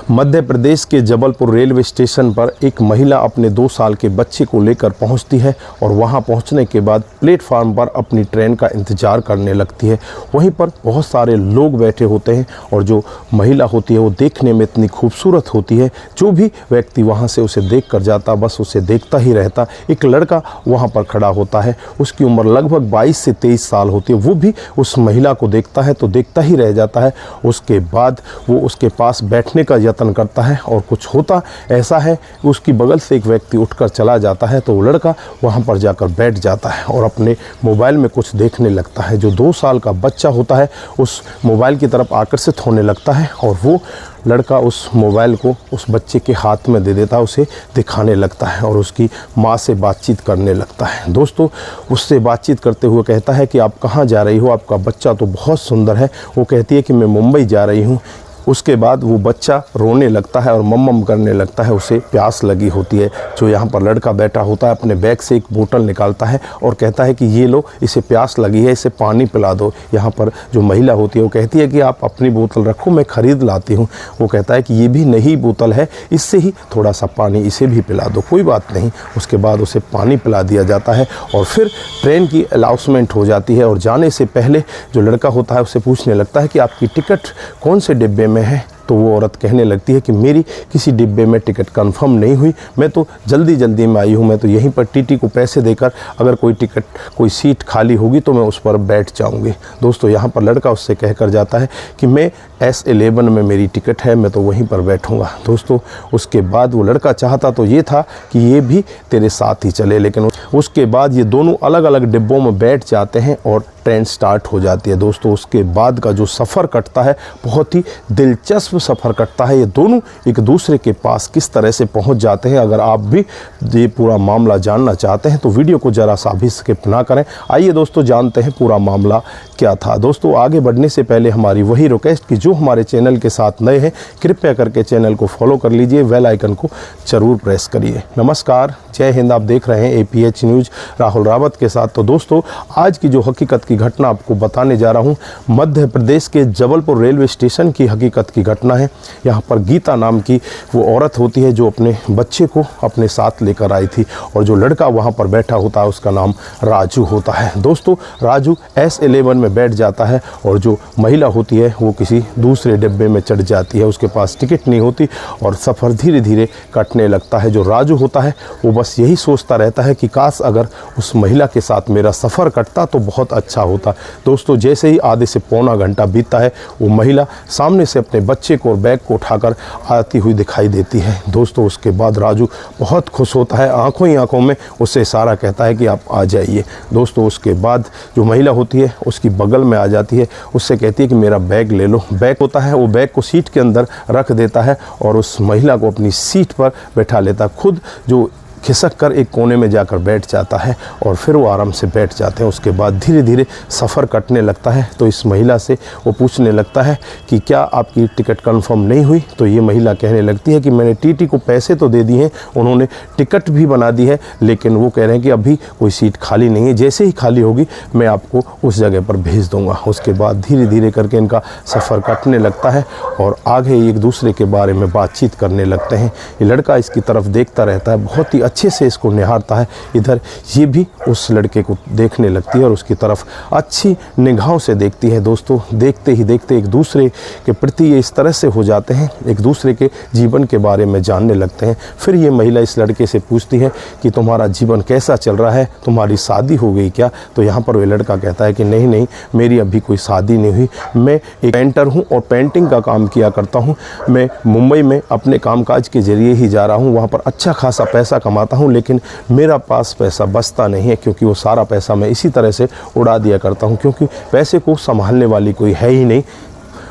मध्य प्रदेश के Jabalpur railway station पर एक महिला अपने 2 साल के बच्चे को लेकर पहुंचती है और वहां पहुंचने के बाद प्लेटफार्म पर अपनी ट्रेन का इंतज़ार करने लगती है। वहीं पर बहुत सारे लोग बैठे होते हैं और जो महिला होती है वो देखने में इतनी खूबसूरत होती है, जो भी व्यक्ति वहां से उसे देख कर जाता बस उसे देखता ही रहता। एक लड़का वहाँ पर खड़ा होता है, उसकी उम्र लगभग 22 से 23 साल होती है। वो भी उस महिला को देखता है तो देखता ही रह जाता है। उसके बाद वो उसके पास बैठने का यत्न करता है और कुछ होता ऐसा है कि उसकी बगल से एक व्यक्ति उठकर चला जाता है तो वो लड़का वहाँ पर जाकर बैठ जाता है और अपने मोबाइल में कुछ देखने लगता है। जो 2 साल का बच्चा होता है उस मोबाइल की तरफ आकर्षित होने लगता है और वो लड़का उस मोबाइल को उस बच्चे के हाथ में दे देता है, उसे दिखाने लगता है और उसकी माँ से बातचीत करने लगता है। दोस्तों, उससे बातचीत करते हुए कहता है कि आप कहाँ जा रही हो, आपका बच्चा तो बहुत सुंदर है। वो कहती है कि मैं मुंबई जा रही हूँ। उसके बाद वो बच्चा रोने लगता है और मम्मम करने लगता है, उसे प्यास लगी होती है। जो यहाँ पर लड़का बैठा होता है अपने बैग से एक बोतल निकालता है और कहता है कि ये लो, इसे प्यास लगी है, इसे पानी पिला दो। यहाँ पर जो महिला होती है वो कहती है कि आप अपनी बोतल रखो, मैं ख़रीद लाती हूँ। वो कहता है कि ये भी नई बोतल है, इससे ही थोड़ा सा पानी इसे भी पिला दो, कोई बात नहीं। उसके बाद उसे पानी पिला दिया जाता है और फिर ट्रेन की अनाउंसमेंट हो जाती है और जाने से पहले जो लड़का होता है उसे पूछने लगता है कि आपकी टिकट कौन से डिब्बे में है। तो वो औरत कहने लगती है कि मेरी किसी डिब्बे में टिकट कंफर्म नहीं हुई, मैं तो जल्दी में आई हूँ, मैं तो यहीं पर टीटी को पैसे देकर अगर कोई सीट खाली होगी तो मैं उस पर बैठ जाऊँगी। दोस्तों, यहाँ पर लड़का उससे कहकर जाता है कि मैं S11 में मेरी टिकट है, मैं तो वहीं पर बैठूँगा। दोस्तों, उसके बाद वो लड़का चाहता तो ये था कि ये भी तेरे साथ ही चले, लेकिन उसके बाद ये दोनों अलग अलग डिब्बों में बैठ जाते हैं और ट्रेन स्टार्ट हो जाती है। दोस्तों, उसके बाद का जो सफ़र कटता है बहुत ही दिलचस्प सफ़र कटता है। ये दोनों एक दूसरे के पास किस तरह से पहुंच जाते हैं। अगर आप भी ये पूरा मामला जानना चाहते हैं तो वीडियो को ज़रा सा भी स्किप ना करें। आइए दोस्तों, जानते हैं पूरा मामला क्या था। दोस्तों, आगे बढ़ने से पहले हमारी वही रिक्वेस्ट कि जो हमारे चैनल के साथ नए हैं कृपया करके चैनल को फॉलो कर लीजिए, बेल आइकन को ज़रूर प्रेस करिए। नमस्कार, जय हिंद। आप देख रहे हैं APH न्यूज़ राहुल रावत के साथ। तो दोस्तों, आज की जो हकीकत की घटना आपको बताने जा रहा हूं मध्य प्रदेश के जबलपुर रेलवे स्टेशन की हकीकत की घटना है। यहां पर गीता नाम की वो औरत होती है जो अपने बच्चे को अपने साथ लेकर आई थी और जो लड़का वहां पर बैठा होता है उसका नाम राजू होता है। दोस्तों, राजू S11 में बैठ जाता है और जो महिला होती है वो किसी दूसरे डिब्बे में चढ़ जाती है, उसके पास टिकट नहीं होती और सफ़र धीरे धीरे कटने लगता है। जो राजू होता है वो बस यही सोचता रहता है कि काश अगर उस महिला के साथ मेरा सफ़र कटता तो बहुत अच्छा होता। दोस्तों, जैसे ही आधे से पौना घंटा बीतता है वो महिला सामने से अपने बच्चे को और बैग को उठाकर आती हुई दिखाई देती है। दोस्तों, उसके बाद राजू बहुत खुश होता है, आंखों ही आंखों में उससे इशारा कहता है कि आप आ जाइए। दोस्तों, उसके बाद जो महिला होती है उसकी बगल में आ जाती है, उससे कहती है कि मेरा बैग ले लो। बैग होता है वो बैग को सीट के अंदर रख देता है और उस महिला को अपनी सीट पर बैठा लेता, खुद जो खिसक कर एक कोने में जाकर बैठ जाता है और फिर वो आराम से बैठ जाते हैं। उसके बाद धीरे धीरे सफ़र कटने लगता है तो इस महिला से वो पूछने लगता है कि क्या आपकी टिकट कंफर्म नहीं हुई। तो ये महिला कहने लगती है कि मैंने टीटी को पैसे तो दे दिए हैं, उन्होंने टिकट भी बना दी है, लेकिन वो कह रहे हैं कि अभी कोई सीट खाली नहीं है, जैसे ही खाली होगी मैं आपको उस जगह पर भेज दूँगा। उसके बाद धीरे धीरे करके इनका सफ़र कटने लगता है और आगे एक दूसरे के बारे में बातचीत करने लगते हैं। ये लड़का इसकी तरफ देखता रहता है, बहुत ही अच्छे से इसको निहारता है। इधर ये भी उस लड़के को देखने लगती है और उसकी तरफ अच्छी निगाहों से देखती है। दोस्तों, देखते ही देखते एक दूसरे के प्रति ये इस तरह से हो जाते हैं, एक दूसरे के जीवन के बारे में जानने लगते हैं। फिर ये महिला इस लड़के से पूछती है कि तुम्हारा जीवन कैसा चल रहा है, तुम्हारी शादी हो गई क्या। तो यहाँ पर वह लड़का कहता है कि नहीं, मेरी अभी कोई शादी नहीं हुई, मैं एक पेंटर हूँ और पेंटिंग का काम किया करता हूँ। मैं मुंबई में अपने कामकाज के जरिए ही जा रहा हूँ, वहाँ पर अच्छा खासा पैसा कमाता हूँ, लेकिन मेरा पास पैसा बचता नहीं है क्योंकि वो सारा पैसा मैं इसी तरह से उड़ा दिया करता हूँ, क्योंकि पैसे को संभालने वाली कोई है ही नहीं।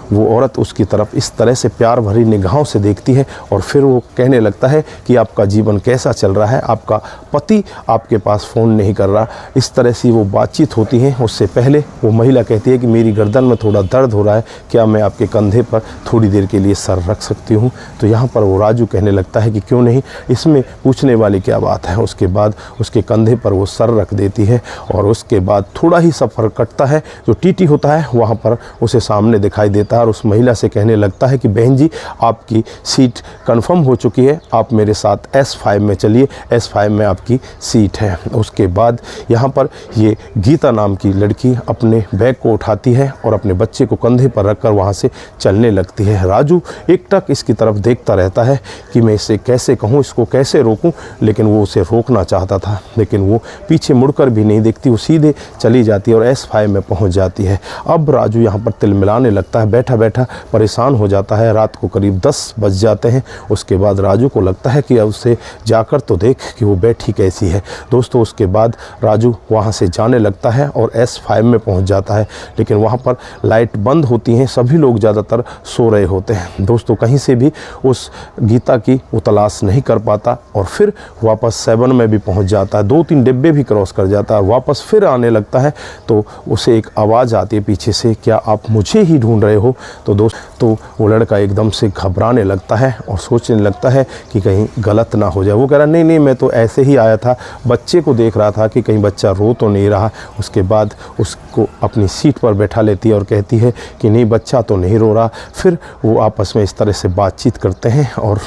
वो औरत उसकी तरफ इस तरह से प्यार भरी निगाहों से देखती है और फिर वो कहने लगता है कि आपका जीवन कैसा चल रहा है, आपका पति आपके पास फ़ोन नहीं कर रहा। इस तरह से वो बातचीत होती है। उससे पहले वो महिला कहती है कि मेरी गर्दन में थोड़ा दर्द हो रहा है, क्या मैं आपके कंधे पर थोड़ी देर के लिए सर रख सकती हूँ। तो यहाँ पर वो राजू कहने लगता है कि क्यों नहीं, इसमें पूछने वाली क्या बात है। उसके बाद उसके कंधे पर वो सर रख देती है और उसके बाद थोड़ा ही सफ़र कटता है। जो टीटी होता है वहाँ पर उसे सामने दिखाई देता लेता है और उस महिला से कहने लगता है कि बहन जी, आपकी सीट कंफर्म हो चुकी है, आप मेरे साथ S5 में चलिए, S5 में आपकी सीट है। उसके बाद यहाँ पर ये गीता नाम की लड़की अपने बैग को उठाती है और अपने बच्चे को कंधे पर रखकर वहाँ से चलने लगती है। राजू एकटक इसकी तरफ देखता रहता है कि मैं इसे कैसे कहूँ, इसको कैसे रोकूँ, लेकिन वो उसे रोकना चाहता था, लेकिन वो पीछे मुड़कर भी नहीं देखती, वो सीधे चली जाती है और S5 में पहुँच जाती है। अब राजू यहाँ पर तिलमिलाने लगता है, बैठा बैठा परेशान हो जाता है। रात को करीब 10 बज जाते हैं। उसके बाद राजू को लगता है कि अब उसे जाकर तो देख कि वो बैठी कैसी है। दोस्तों उसके बाद राजू वहाँ से जाने लगता है और S5 में पहुँच जाता है, लेकिन वहाँ पर लाइट बंद होती हैं, सभी लोग ज़्यादातर सो रहे होते हैं। दोस्तों कहीं से भी उस गीता की वो तलाश नहीं कर पाता और फिर वापस 7 में भी पहुँच जाता है, 2-3 डिब्बे भी क्रॉस कर जाता है, वापस फिर आने लगता है। तो उसे एक आवाज़ आती है पीछे से, क्या आप मुझे ही ढूंढ रहे हो? तो वो लड़का एकदम से घबराने लगता है और सोचने लगता है कि कहीं गलत ना हो जाए। वो कह रहा नहीं नहीं, मैं तो ऐसे ही आया था, बच्चे को देख रहा था कि कहीं बच्चा रो तो नहीं रहा। उसके बाद उसको अपनी सीट पर बैठा लेती है और कहती है कि नहीं, बच्चा तो नहीं रो रहा। फिर वो आपस में इस तरह से बातचीत करते हैं और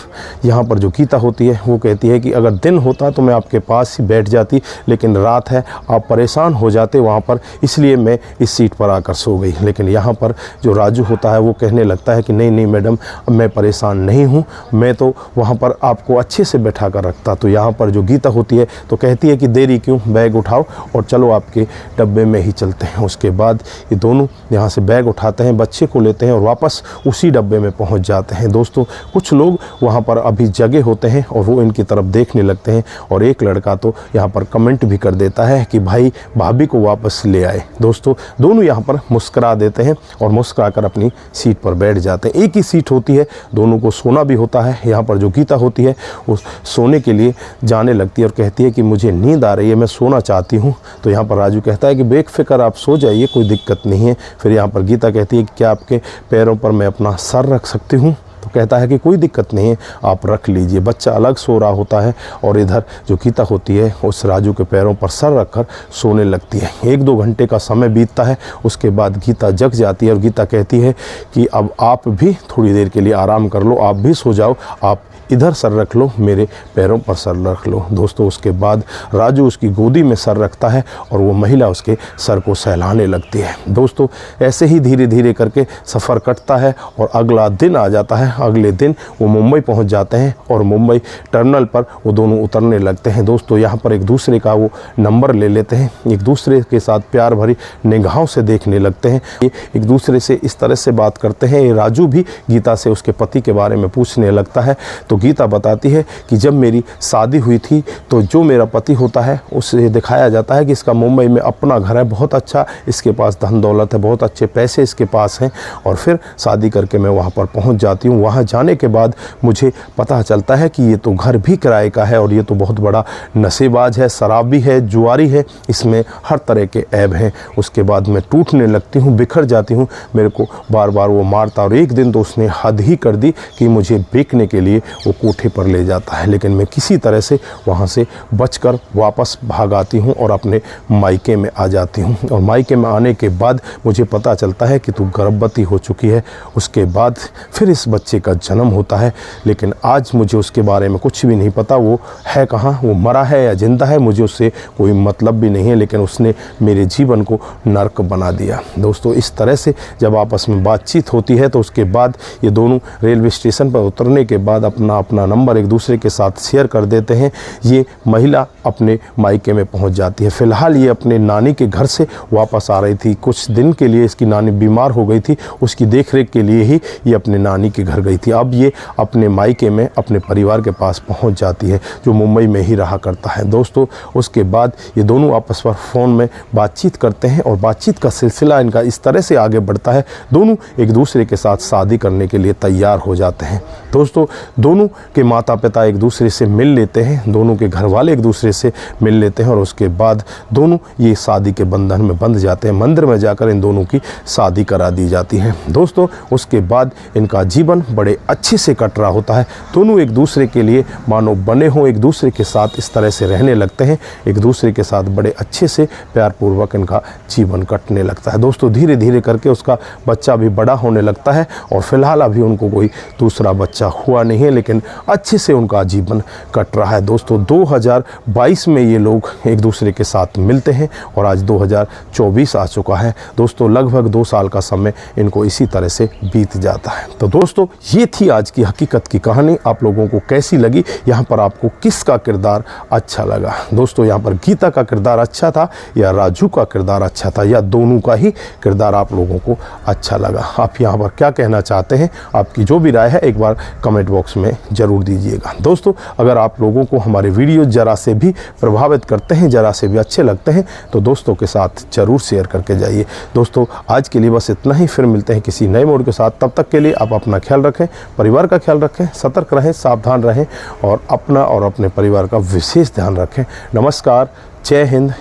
यहाँ पर जो गीता होती है वो कहती है कि अगर दिन होता तो मैं आपके पास ही बैठ जाती, लेकिन रात है, आप परेशान हो जाते वहाँ पर, इसलिए मैं इस सीट पर आकर सो गई। लेकिन यहाँ पर जो राजू होता है वो कहने लगता है कि नहीं नहीं मैडम, मैं परेशान नहीं हूँ, मैं तो वहाँ पर आपको अच्छे से बैठा कर रखता। तो यहाँ पर जो गीता होती है तो कहती है कि देरी क्यों, बैग उठाओ और चलो आपके डब्बे में ही चलते हैं। उसके बाद ये दोनों यहाँ से बैग उठाते हैं, बच्चे को लेते हैं और वापस उसी डब्बे में पहुँच जाते हैं। दोस्तों कुछ लोग वहाँ पर अभी जगे होते हैं और वो इनकी तरफ देखने लगते हैं और एक लड़का तो यहाँ पर कमेंट भी कर देता है कि भाई भाभी को वापस ले आए। दोस्तों दोनों यहाँ पर मुस्करा देते हैं और मुस्कुरा कर अपनी सीट पर बैठ जाते हैं। एक ही सीट होती है, दोनों को सोना भी होता है। यहाँ पर जो गीता होती है वो सोने के लिए जाने लगती है और कहती है कि मुझे नींद आ रही है, मैं सोना चाहती हूँ। तो यहाँ पर राजू कहता है कि बेफिक्र आप सो जाइए, कोई दिक्कत नहीं है। फिर यहाँ पर गीता कहती है कि क्या आपके पैरों पर मैं अपना सर रख सकती हूँ? तो कहता है कि कोई दिक्कत नहीं है, आप रख लीजिए। बच्चा अलग सो रहा होता है और इधर जो गीता होती है उस राजू के पैरों पर सर रखकर सोने लगती है। 1-2 घंटे का समय बीतता है। उसके बाद गीता जग जाती है और गीता कहती है कि अब आप भी थोड़ी देर के लिए आराम कर लो, आप भी सो जाओ, आप इधर सर रख लो, मेरे पैरों पर सर रख लो। दोस्तों उसके बाद राजू उसकी गोदी में सर रखता है और वो महिला उसके सर को सहलाने लगती है। दोस्तों ऐसे ही धीरे धीरे करके सफ़र कटता है और अगला दिन आ जाता है। अगले दिन वो मुंबई पहुंच जाते हैं और मुंबई टर्मिनल पर वो दोनों उतरने लगते हैं। दोस्तों यहाँ पर एक दूसरे का वो नंबर ले लेते हैं, एक दूसरे के साथ प्यार भरी निगाहों से देखने लगते हैं, एक दूसरे से इस तरह से बात करते हैं। ये राजू भी गीता से उसके पति के बारे में पूछने लगता है। तो गीता बताती है कि जब मेरी शादी हुई थी तो जो मेरा पति होता है उसे दिखाया जाता है कि इसका मुंबई में अपना घर है, बहुत अच्छा इसके पास धन दौलत है, बहुत अच्छे पैसे इसके पास हैं। और फिर शादी करके मैं वहाँ पर पहुँच जाती हूँ। वहाँ जाने के बाद मुझे पता चलता है कि ये तो घर भी किराए का है और ये तो बहुत बड़ा नशेबाज है, शराबी है, जुआरी है, इसमें हर तरह के ऐब हैं। उसके बाद मैं टूटने लगती हूँ, बिखर जाती हूँ, मेरे को बार बार वो मारता और एक दिन तो उसने हद ही कर दी कि मुझे बेचने के लिए वो कोठे पर ले जाता है। लेकिन मैं किसी तरह से वहाँ से बचकर वापस भाग आती हूँ और अपने मायके में आ जाती हूँ। और मायके में आने के बाद मुझे पता चलता है कि तू गर्भवती हो चुकी है। उसके बाद फिर इस बच्चे का जन्म होता है, लेकिन आज मुझे उसके बारे में कुछ भी नहीं पता, वो है कहाँ, वो मरा है या जिंदा है, मुझे उससे कोई मतलब भी नहीं है। लेकिन उसने मेरे जीवन को नर्क बना दिया। दोस्तों इस तरह से जब आपस में बातचीत होती है तो उसके बाद ये दोनों रेलवे स्टेशन पर उतरने के बाद अपना नंबर एक दूसरे के साथ शेयर कर देते हैं। ये महिला अपने मायके में पहुंच जाती है। फ़िलहाल ये अपने नानी के घर से वापस आ रही थी। कुछ दिन के लिए इसकी नानी बीमार हो गई थी, उसकी देखरेख के लिए ही ये अपने नानी के घर गई थी। अब ये अपने मायके में अपने परिवार के पास पहुंच जाती है जो मुंबई में ही रहा करता है। दोस्तों उसके बाद ये दोनों आपस पर फ़ोन में बातचीत करते हैं और बातचीत का सिलसिला इनका इस तरह से आगे बढ़ता है, दोनों एक दूसरे के साथ शादी करने के लिए तैयार हो जाते हैं। दोस्तों दोनों के माता पिता एक दूसरे से मिल लेते हैं, दोनों के घर वाले एक दूसरे से मिल लेते हैं और उसके बाद दोनों ये शादी के बंधन में बंध जाते हैं। मंदिर में जाकर इन दोनों की शादी करा दी जाती है। दोस्तों उसके बाद इनका जीवन बड़े अच्छे से कट रहा होता है। दोनों एक दूसरे के लिए मानो बने हों, एक दूसरे के साथ इस तरह से रहने लगते हैं, एक दूसरे के साथ बड़े अच्छे से प्यारपूर्वक इनका जीवन कटने लगता है। दोस्तों धीरे धीरे करके उसका बच्चा भी बड़ा होने लगता है और फिलहाल अभी उनको कोई दूसरा बच्चा हुआ नहीं है, लेकिन अच्छे से उनका जीवन कट रहा है। दोस्तों 2022 में ये लोग एक दूसरे के साथ मिलते हैं और आज 2024 आ चुका है। दोस्तों लगभग 2 साल का समय इनको इसी तरह से बीत जाता है। तो दोस्तों ये थी आज की हकीकत की कहानी। आप लोगों को कैसी लगी? यहाँ पर आपको किसका किरदार अच्छा लगा? दोस्तों यहाँ पर गीता का किरदार अच्छा था या राजू का किरदार अच्छा था, या दोनों का ही किरदार आप लोगों को अच्छा लगा? आप यहाँ पर क्या कहना चाहते हैं? आपकी जो भी राय है एक बार कमेंट बॉक्स में ज़रूर दीजिएगा। दोस्तों अगर आप लोगों को हमारे वीडियो ज़रा से भी प्रभावित करते हैं, ज़रा से भी अच्छे लगते हैं, तो दोस्तों के साथ ज़रूर शेयर करके जाइए। दोस्तों आज के लिए बस इतना ही, फिर मिलते हैं किसी नए मोड के साथ। तब तक के लिए आप अपना ख्याल रखें, परिवार का ख्याल रखें, सतर्क रहें, सावधान रहें और अपना और अपने परिवार का विशेष ध्यान रखें। नमस्कार, जय हिंद,